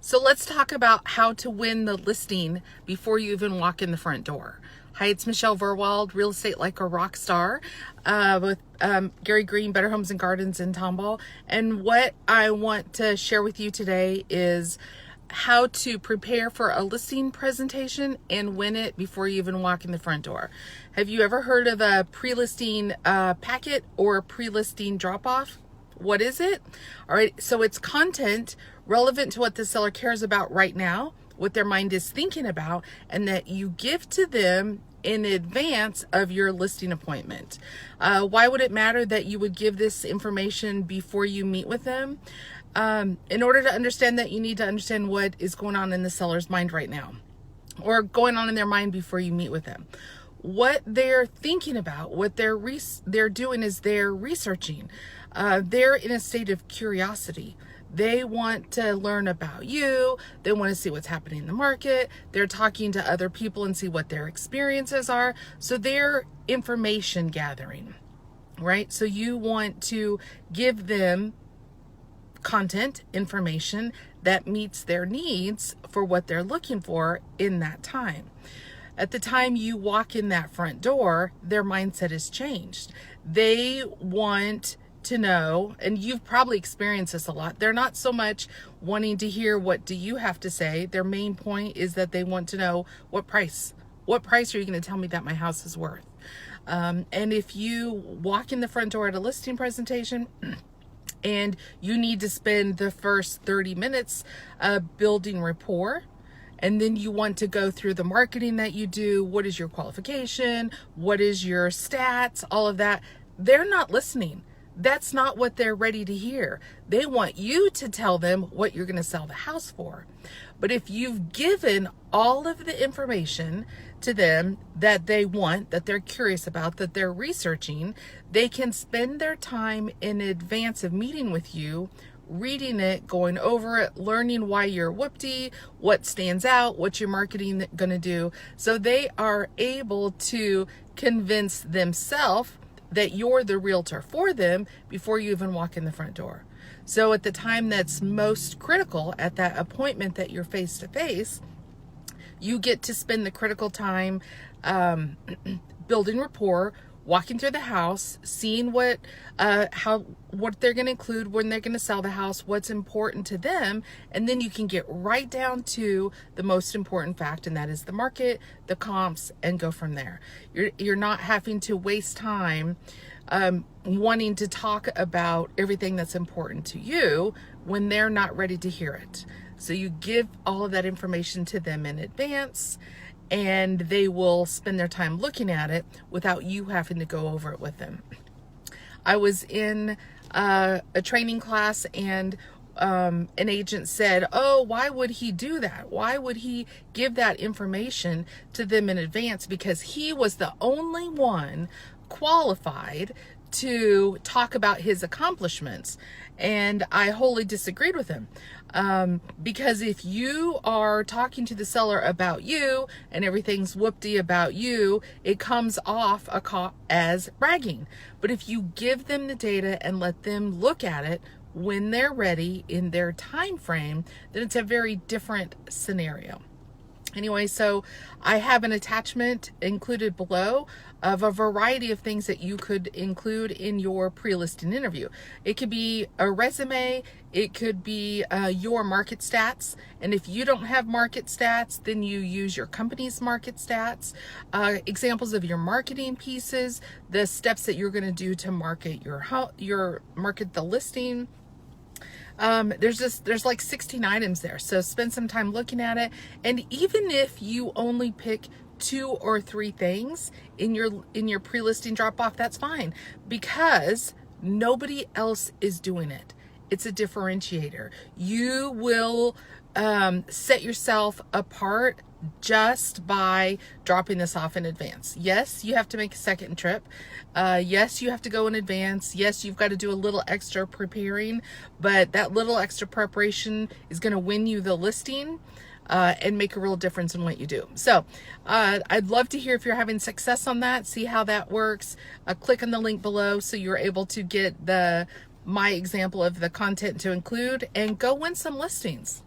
So let's talk about how to win the listing before you even walk in the front door. Hi, it's Michelle Verwald, Real Estate Like a Rock Star, with Gary Green, Better Homes and Gardens in Tomball. And what I want to share with you today is how to prepare for a listing presentation and win it before you even walk in the front door. Have you ever heard of a pre-listing packet or a pre-listing drop-off? What is it? All right, so it's content relevant to what the seller cares about right now, what their mind is thinking about, and that you give to them in advance of your listing appointment. Why would it matter that you would give this information before you meet with them? In order to understand that, you need to understand what is going on in the seller's mind right now, or going on in their mind before you meet with them. What they're thinking about, what they're doing is they're researching. They're in a state of curiosity. They want to learn about you. They want to see what's happening in the market. They're talking to other people and see what their experiences are. So they're information gathering, right? So you want to give them content, information that meets their needs for what they're looking for in that time. At the time you walk in that front door, their mindset has changed. They want to know, and you've probably experienced this a lot, they're not so much wanting to hear what do you have to say. Their main point is that they want to know what price are you going to tell me that my house is worth. And if you walk in the front door at a listing presentation and you need to spend the first 30 minutes building rapport, and then you want to go through the marketing that you do, what is your qualification, what is your stats, all of that, they're not listening. That's not what they're ready to hear. They want you to tell them what you're going to sell the house for. But if you've given all of the information to them that they want, that they're curious about, that they're researching, they can spend their time in advance of meeting with you, reading it, going over it, learning why you're whoopty, what stands out, what your marketing going to do. So they are able to convince themselves that you're the realtor for them before you even walk in the front door. So at the time that's most critical, at that appointment that you're face to face, you get to spend the critical time building rapport, walking through the house, seeing what they're going to include when they're going to sell the house, what's important to them, and then you can get right down to the most important fact, and that is the market, the comps, and go from there. You're not having to waste time wanting to talk about everything that's important to you when they're not ready to hear it. So you give all of that information to them in advance, and they will spend their time looking at it without you having to go over it with them. I was in a training class, and an agent said, oh, why would he do that? Why would he give that information to them in advance? Because he was the only one qualified to talk about his accomplishments. And I wholly disagreed with him. Because if you are talking to the seller about you and everything's whoopty about you, it comes off as bragging. But if you give them the data and let them look at it when they're ready in their time frame, then it's a very different scenario. Anyway, so I have an attachment included below of a variety of things that you could include in your pre-listing interview. It could be a resume, it could be your market stats, and if you don't have market stats, then you use your company's market stats, examples of your marketing pieces, the steps that you're going to do to market your market the listing. There's like 16 items there. So spend some time looking at it. And even if you only pick 2 or 3 things in your pre-listing drop off, that's fine, because nobody else is doing it. It's a differentiator. You will set yourself apart just by dropping this off in advance. Yes, you have to make a second trip. Yes, you have to go in advance. Yes, you've got to do a little extra preparing, but that little extra preparation is going to win you the listing and make a real difference in what you do. So I'd love to hear if you're having success on that, see how that works. Click on the link below so you're able to get my example of the content to include, and go win some listings.